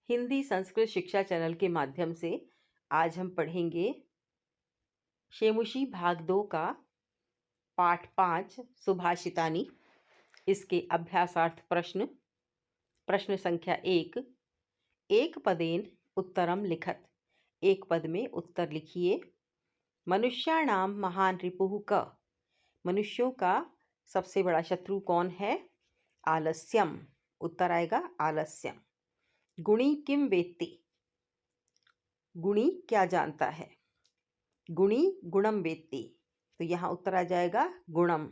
हिंदी संस्कृत शिक्षा चैनल के माध्यम से आज हम पढ़ेंगे शेमुशी भाग 2 का पाठ 5 सुभाषितानी। इसके अभ्यासार्थ प्रश्न संख्या 1। एक पदेन उत्तरम लिखत। एक पद में उत्तर लिखिए। मनुष्याणाम महान रिपुः क। मनुष्यों का सबसे बड़ा शत्रु कौन है? आलस्यम। उत्तर आएगा आलस्यम। गुणी किम वेत्ति। गुणी क्या जानता है? गुणी गुणम वेत्ति। तो यहाँ उत्तर आ जाएगा गुणम।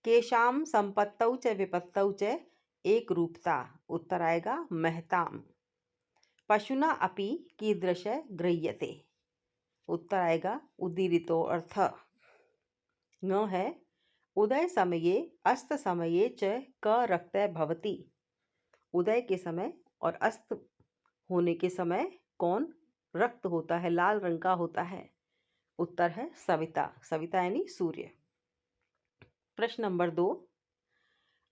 केशाम संपत्तौ च विपत्तौ च एक रूपता। उत्तर आएगा महताम। पशुना अपि कीदृश गृह्यते। उत्तर आएगा उदीरितो अर्थ। न है उदय समये अस्त समये च क रक्तः भवति। उदय के समय और अस्त होने के समय कौन रक्त होता है, लाल रंग का होता है? उत्तर है सविता। सविता यानी सूर्य। प्रश्न नंबर 2।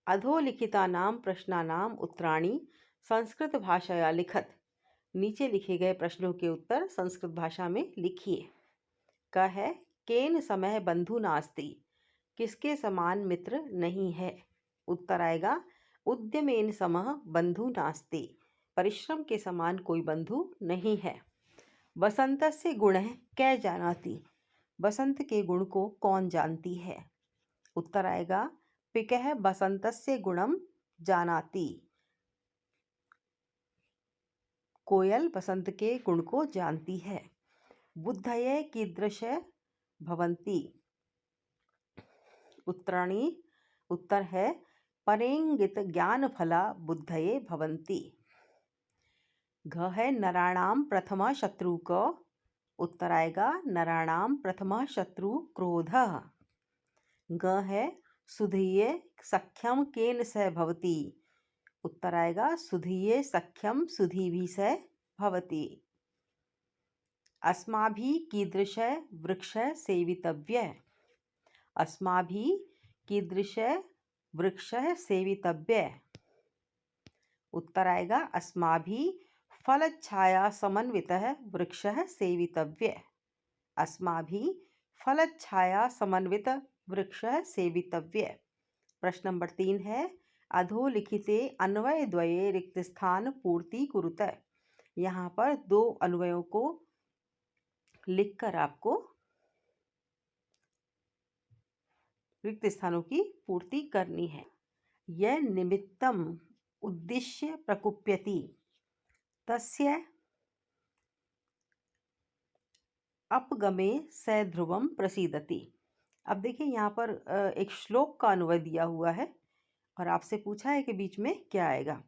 अधोलिखितानां प्रश्नानां उत्तराणि संस्कृत भाषाया लिखत। नीचे लिखे गए प्रश्नों के उत्तर संस्कृत भाषा में लिखिए। क है केन समय बंधु नास्ति। किसके समान मित्र नहीं है? उत्तर आएगा उद्यमेन समः बंधु नास्ति। परिश्रम के समान कोई बंधु नहीं है। बसंतस्य गुणः कै जानाति। बसंत के गुण को कौन जानती है? उत्तर आएगा पिकः बसंतस्य गुणम जानाति। कोयल बसंत के गुण को जानती है। बुद्धये कीदृश भवन्ति। उत्तराणि। उत्तर है परेंगित ज्ञान फला बुद्धये भवन्ति। घ है नराणाम प्रथमा शत्रु क। उत्तर आएगा नराणाम प्रथमा शत्रु क्रोधः। ग है सुधीये सख्यम केन सह भवति। उत्तर आएगा सुधीये सख्यम सुधीभिः सह भवति। अस्माभिः कीदृशः वृक्षः सेवितव्यः। अस्माभिः कीदृशः वृक्षः सेवितव्यः। उत्तर आएगा अस्माभिः फलच्छाया समन्वितः वृक्षः सेवितव्यः। अस्माभिः फलच्छाया समन्वित वृक्षः सेवितव्यः। प्रश्न नंबर 3 है अधोलिखिते अन्वयद्वये रिक्तस्थान पूर्ति कुरुत। यहाँ पर 2 अन्वयों को लिखकर आपको रिक्त स्थानों की पूर्ति करनी है। यह निमित्तम उद्दिश्य प्रकुप्यति तस्य अपगमे स ध्रुवम प्रसीदति। अब देखिए यहाँ पर एक श्लोक का अनुवाद दिया हुआ है और आपसे पूछा है कि बीच में क्या आएगा।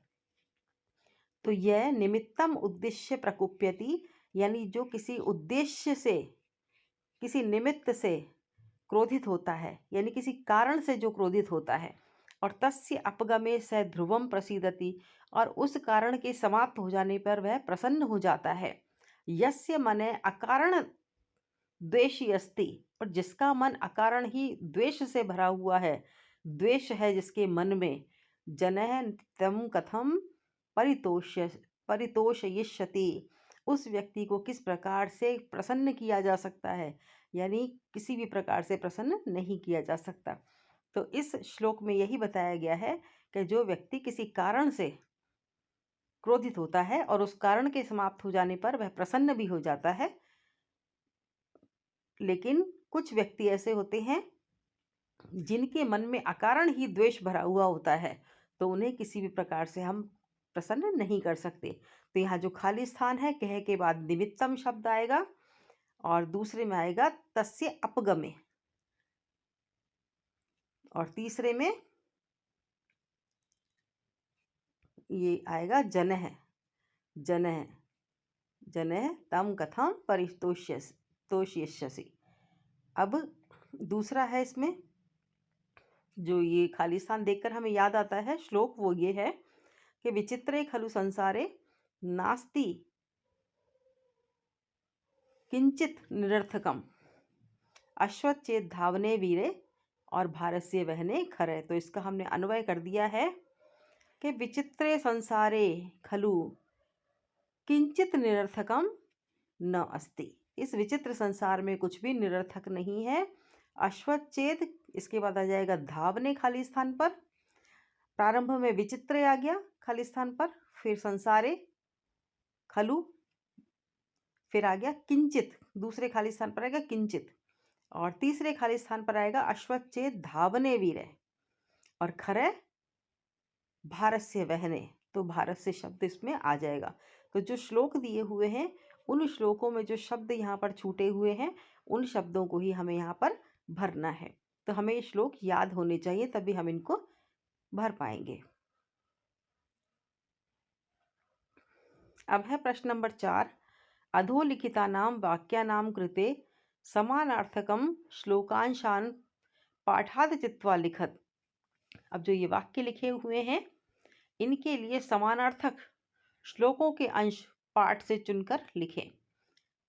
तो यह निमित्तम उद्देश्य प्रकुप्यति यानी जो किसी उद्देश्य से, किसी निमित्त से क्रोधित होता है, यानी किसी कारण से जो क्रोधित होता है। और तस्य अपगमे स ध्रुवम प्रसीदति और उस कारण के समाप्त हो जाने पर वह प्रसन्न हो जाता है। यस्य मने अकारण द्वेषी अस्ति। और जिसका मन अकारण ही द्वेष से भरा हुआ है, द्वेष है जिसके मन में, जनः तम कथम परितोषयिष्यति। उस व्यक्ति को किस प्रकार से प्रसन्न किया जा सकता है, यानी किसी भी प्रकार से प्रसन्न नहीं किया जा सकता। तो इस श्लोक में यही बताया गया है कि जो व्यक्ति किसी कारण से क्रोधित होता है और उस कारण के समाप्त हो जाने पर वह प्रसन्न भी हो जाता है, लेकिन कुछ व्यक्ति ऐसे होते हैं जिनके मन में अकारण ही द्वेष भरा हुआ होता है, तो उन्हें किसी भी प्रकार से हम प्रसन्न नहीं कर सकते। तो यहाँ जो खाली स्थान है, कह के बाद निमित्तम शब्द आएगा और दूसरे में आएगा तस्य अपगमे और तीसरे में ये आएगा जनः। जनः जनः तम कथम परितोष्यसि। अब दूसरा है इसमें जो ये खाली स्थान देखकर हमें याद आता है श्लोक, वो ये है कि विचित्रे खलु संसारे नास्ति किंचित निरर्थकम अश्वचेत धावने वीरे और भारत से वहने खरे। तो इसका हमने अन्वय कर दिया है कि विचित्रे संसारे खलु किंचित निरर्थकम न अस्ति। इस विचित्र संसार में कुछ भी निरर्थक नहीं है। अश्वच्छेद, इसके बाद आ जाएगा धावने खाली स्थान पर, प्रारंभ में विचित्रे आ गया खाली स्थान पर, फिर संसारे खलु, फिर आ गया किंचित, दूसरे खाली स्थान पर आएगा किंचित, और तीसरे खाली स्थान पर आएगा अश्वच्छेद धावने वीर, और खरे भारत से वहने, तो भारत से शब्द इसमें आ जाएगा। तो जो श्लोक दिए हुए हैं उन श्लोकों में जो शब्द यहाँ पर छूटे हुए हैं उन शब्दों को ही हमें यहाँ पर भरना है। तो हमें ये श्लोक याद होने चाहिए, तभी हम इनको भर पाएंगे। अब है प्रश्न नंबर 4, अधोलिखितानां वाक्यानां कृते समानार्थकं श्लोकांशान् पाठात् चित्वा लिखत। अब जो ये वाक्य लिखे हुए हैं इनके लिए समानार्थक श्लोकों के अंश पाठ से चुनकर लिखें।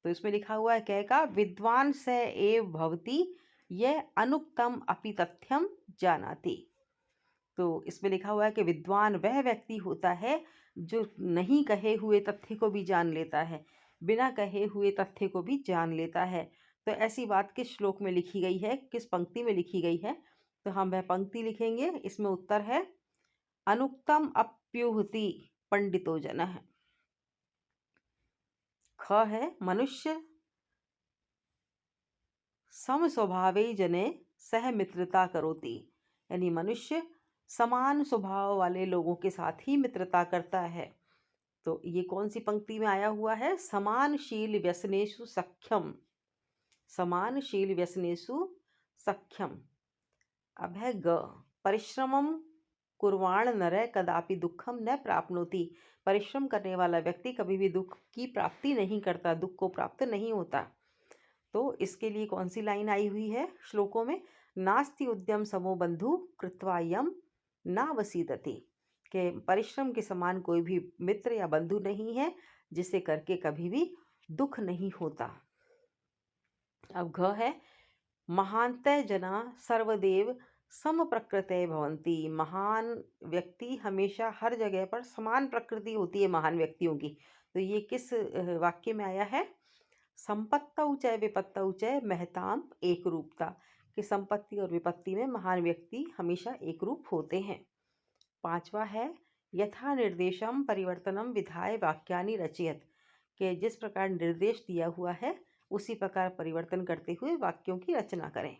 तो इसमें लिखा हुआ है कै का, विद्वान स एव भवति यह अनुक्तम अपि तथ्यम जानाति। तो इसमें लिखा हुआ है कि विद्वान वह व्यक्ति होता है जो नहीं कहे हुए तथ्य को भी जान लेता है, बिना कहे हुए तथ्य को भी जान लेता है। तो ऐसी बात किस श्लोक में लिखी गई है, किस पंक्ति में लिखी गई है, तो हम वह पंक्ति लिखेंगे। इसमें उत्तर है अनुक्तम अप्युहति पंडितो जनः। ख है मनुष्य सम स्वभावे जने सह मित्रता करोति, यानी मनुष्य समान स्वभाव वाले लोगों के साथ ही मित्रता करता है। तो ये कौन सी पंक्ति में आया हुआ है, समानशील व्यसनेषु सख्यम, समानशील व्यसनेषु सख्यम। अब है ग, परिश्रमम कुर्वाण नरः कदापि दुखम न प्राप्नोति। परिश्रम करने वाला व्यक्ति कभी भी दुख की प्राप्ति नहीं करता, दुख को प्राप्त नहीं होता। तो इसके लिए कौन सी लाइन आई हुई है श्लोकों में, नास्ति उद्यम समो बंधु कृत्वा यम नावसीदति, के परिश्रम के समान कोई भी मित्र या बंधु नहीं है जिसे करके कभी भी दुख नहीं होता। अब घ है महानतः जना सर्वदेव सम प्रकृते भवन्ति। महान व्यक्ति हमेशा हर जगह पर समान प्रकृति होती है महान व्यक्तियों की। तो ये किस वाक्य में आया है, संपत्तौ च विपत्तौ च महताम एक रूपता, कि संपत्ति और विपत्ति में महान व्यक्ति हमेशा एक रूप होते हैं। 5वां है यथा निर्देशम परिवर्तनम विधाय वाक्यानि रचयत, के जिस प्रकार निर्देश दिया हुआ है उसी प्रकार परिवर्तन करते हुए वाक्यों की रचना करें।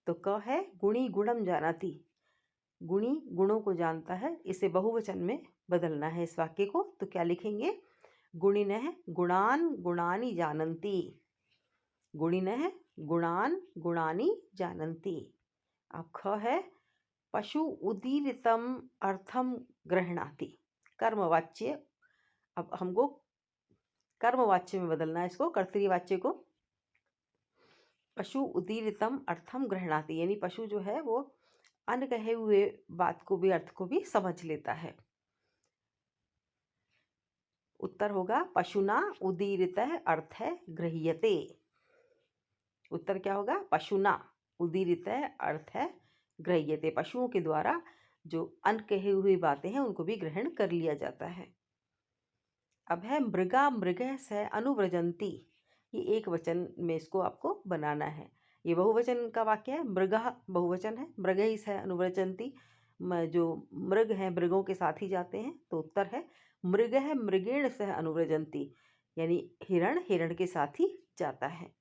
तो क है गुणी गुणम जानाति, गुणी गुणों को जानता है, इसे बहुवचन में बदलना है इस वाक्य को। तो क्या लिखेंगे, गुणिनः गुणान गुणानि जानन्ति, गुणिनः गुणान गुणानि जानन्ति। अब ख है पशु उदीरितम अर्थम गृह्णाति, कर्मवाच्य। अब हमको कर्मवाच्य में बदलना है इसको, कर्तृवाच्य को। पशु उदीरितम अर्थम गृह्णाति, यानी पशु जो है वो अनकहे हुए बात को भी, अर्थ को भी समझ लेता है। उत्तर होगा पशुना उदीरितः अर्थः गृह्यते। उत्तर क्या होगा, पशुना उदीरितः अर्थः गृह्यते, पशुओं के द्वारा जो अनकहे हुई बातें हैं उनको भी ग्रहण कर लिया जाता है। अब है मृगा मृगः स अनुव्रजन्ति, ये एक वचन में इसको आपको बनाना है। ये बहुवचन का वाक्य है, मृगः बहुवचन है, मृगैः स अनुव्रजन्ति, जो मृग हैं मृगों के साथ ही जाते हैं। तो उत्तर है मृगः मृगेण सह अनुव्रजन्ति, यानी हिरण हिरण के साथ ही जाता है।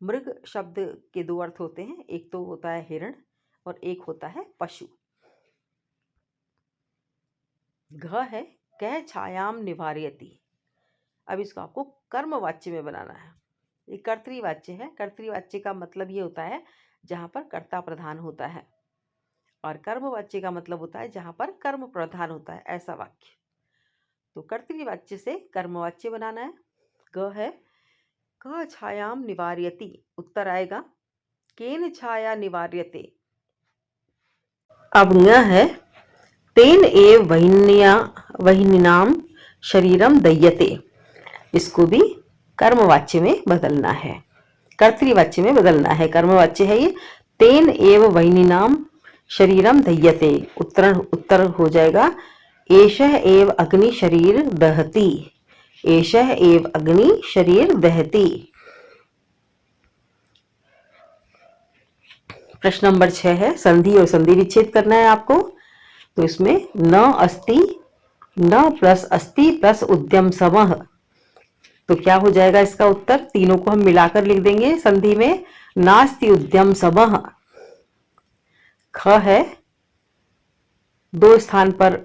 मृग शब्द के दो अर्थ होते हैं, एक तो होता है हिरण और एक होता है पशु। घ है कै छायाम निवारयति, अब इसको आपको कर्मवाच्य में बनाना है। ये कर्तृवाच्य है, कर्तृवाच्य का मतलब ये होता है जहाँ पर कर्ता प्रधान होता है, और कर्मवाच्य का मतलब होता है जहाँ पर कर्म प्रधान होता है, ऐसा वाक्य। तो कर्तृवाच्य से कर्मवाच्य बनाना है। ग है क छायाम निवार्यति, उत्तर आएगा केन छाया निवार्यते। अब ङ है तेन एव वह्निनाम शरीरम दह्यते, इसको भी कर्मवाच्य में बदलना है, कर्तृवाच्य में बदलना है। कर्मवाच्य है ये, तेन एव वह्निनाम शरीरम दह्यते। उत्तर हो जाएगा एषः एव अग्नि शरीर दहति। एषः एव अग्नि शरीर दहति। प्रश्न नंबर 6 है संधि और संधि विच्छेद करना है आपको। तो इसमें न अस्ति, न प्लस अस्ति प्लस उद्यम समः। तो क्या हो जाएगा इसका उत्तर? तीनों को हम मिलाकर लिख देंगे संधि में। नास्ति उद्यम समः। ख है, दो स्थान पर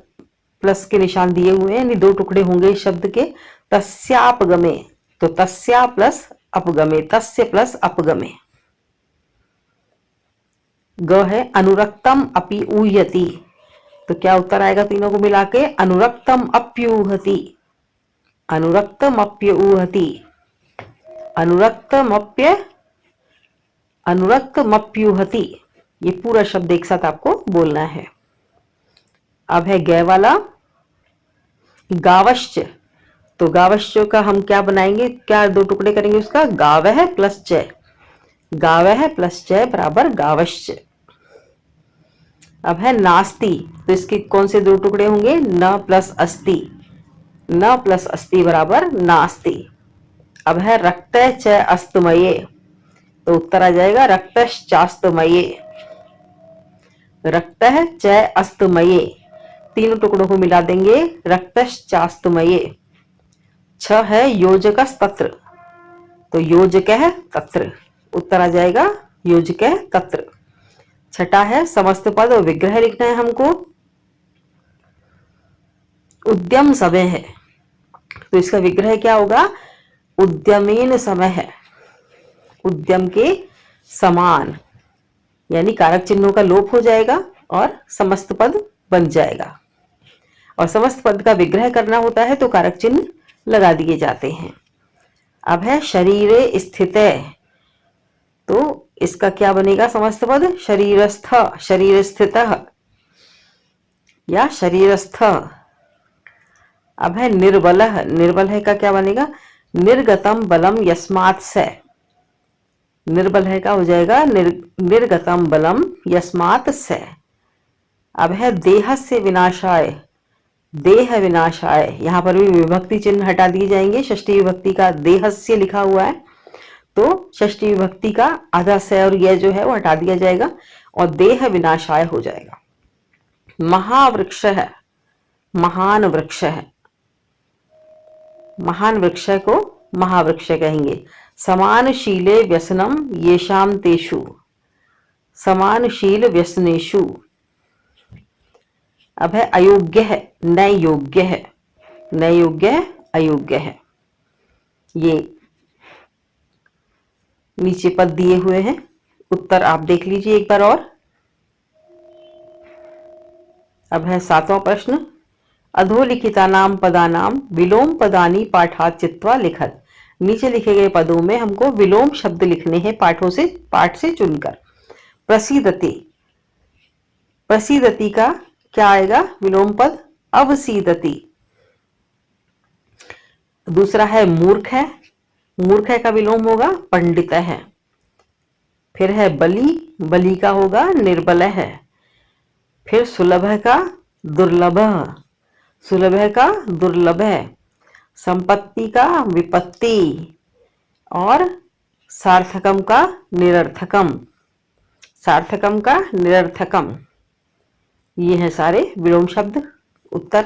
प्लस के निशान दिए हुए हैं, यानी दो टुकड़े होंगे इस शब्द के। तस्यापगमे, तो तस्या प्लस अपगमे, तस्य प्लस अपगमे। ग है अनुरक्तम अपि ऊह्यति। तो क्या उत्तर आएगा तीनों को मिला के? अनुरक्तम अप्यूहति। अनुरक्तमप्य ऊहति। अनुरक्तमप्यूहति। ये पूरा शब्द एक साथ आपको बोलना है। अब है ग वाला गावश्च। तो गावश्च का हम क्या बनाएंगे, क्या दो टुकड़े करेंगे उसका? गावः प्लस च। गावः प्लस च बराबर गावश्च। अब है नास्ति। तो इसके कौन से दो टुकड़े होंगे? न प्लस अस्ति। न प्लस अस्ति बराबर नास्ति। अब है रक्त च अस्तमये। तो उत्तर आ जाएगा रक्तश्चास्तमये। रक्त च अस्तमये, तीनों टुकड़ों को मिला देंगे रक्तश्चास्तमये। छ है योजकस्तत्र। तो योजकः तत्र। उत्तर आ जाएगा योजकः तत्र। छठा है समस्त पद और विग्रह लिखना है हमको। उद्यम समय है, तो इसका विग्रह क्या होगा? उद्यमेन समय है। उद्यम के समान, यानी कारक चिन्हों का लोप हो जाएगा और समस्त पद बन जाएगा। और समस्त पद का विग्रह करना होता है तो कारक चिन्ह लगा दिए जाते हैं। अब है शरीरे स्थित। तो इसका क्या बनेगा समस्त पद? शरीरस्थ, शरीर स्थितः या शरीरस्थ। अब है निर्बलः। निर्बल है का क्या बनेगा? निर्गतम बलम यस्मात् से। निर्बल है का हो जाएगा निर्गतम बलम यस्मात् से। अब है देहस्य विनाशाय। देह विनाशाय, यहां पर भी विभक्ति चिन्ह हटा दिए जाएंगे। षष्ठी विभक्ति का देहस्य लिखा हुआ है, तो षष्ठी विभक्ति का आधा से और यह जो है वो हटा दिया जाएगा और देह विनाशाय हो जाएगा। महावृक्ष है, महान वृक्ष है। महान वृक्ष को महावृक्ष कहेंगे। समानशीले व्यसनम येषाम तेषु। समानशील व्यसनेषु। अब है अयोग्य है, न योग्य है। न योग्य है, अयोग्य है। ये नीचे पद दिए हुए हैं, उत्तर आप देख लीजिए एक बार और। अब है 7वां प्रश्न। अधोलिखितानां पदानां विलोम पदानि पाठात् चित्वा लिखत। नीचे लिखे गए पदों में हमको विलोम शब्द लिखने हैं पाठ से चुनकर। प्रसीदति। प्रसीदति का क्या आएगा विलोम पद? अवसीदति। दूसरा है मूर्ख है। मूर्ख है का विलोम होगा पंडित है। फिर है बलि। बलि का होगा निर्बल है। फिर सुलभ का दुर्लभ। सुलभ का दुर्लभ है। संपत्ति का विपत्ति और सार्थकम का निरर्थकम। सार्थकम का निरर्थकम। ये हैं सारे विलोम शब्द। उत्तर।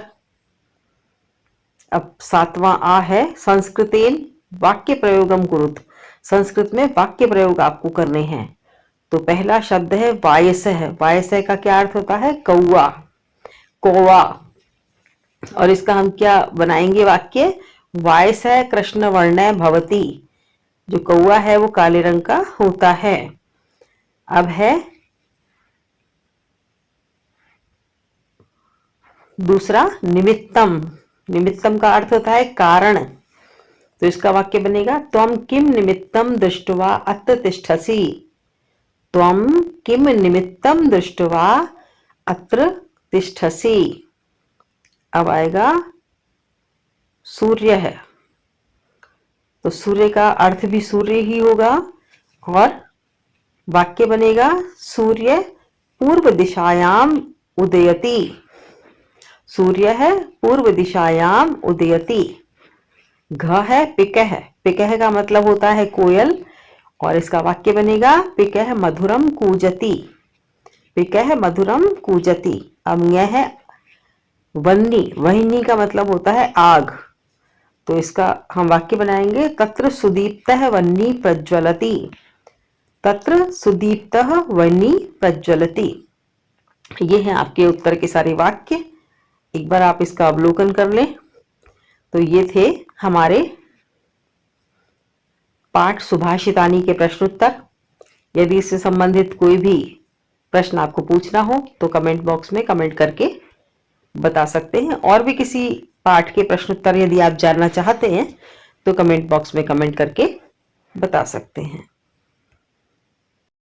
अब 7वां आ है संस्कृतेन वाक्य प्रयोगम कुरुत। संस्कृत में वाक्य प्रयोग आपको करने हैं। तो पहला शब्द है वायसः। वायसः का क्या अर्थ होता है? कौआ, कौवा। और इसका हम क्या बनाएंगे वाक्य? वायसः कृष्ण वर्ण भवति। जो कौआ है वो काले रंग का होता है। अब है दूसरा निमित्तम। निमित्तम का अर्थ होता है कारण। तो इसका वाक्य बनेगा त्वं किम निमित्तम दृष्ट्वा अत्र तिष्ठसि। त्वं किम निमित्तम दृष्ट्वा अत्र तिष्ठसि। अब आएगा सूर्य है, तो सूर्य का अर्थ भी सूर्य ही होगा और वाक्य बनेगा सूर्य पूर्व दिशायाम उदयति। सूर्य है, पूर्व दिशायाम उदयति। घ है पिकह। पिकह का मतलब होता है कोयल, और इसका वाक्य बनेगा पिकह मधुरम कूजति। पिकह मधुरम कूजति। अब यह है वह्नि। वह्नि का मतलब होता है आग, तो इसका हम वाक्य बनाएंगे तत्र सुदीप्तः वह्नि प्रज्वलति। तत्र सुदीप्तः वह्नि प्रज्वलति। ये हैं आपके उत्तर के सारे वाक्य। एक बार आप इसका अवलोकन कर लें। तो ये थे हमारे पाठ सुभाषितानी के प्रश्नोत्तर। यदि इससे संबंधित कोई भी प्रश्न आपको पूछना हो तो कमेंट बॉक्स में कमेंट करके बता सकते हैं। और भी किसी पाठ के प्रश्नोत्तर यदि आप जानना चाहते हैं तो कमेंट बॉक्स में कमेंट करके बता सकते हैं।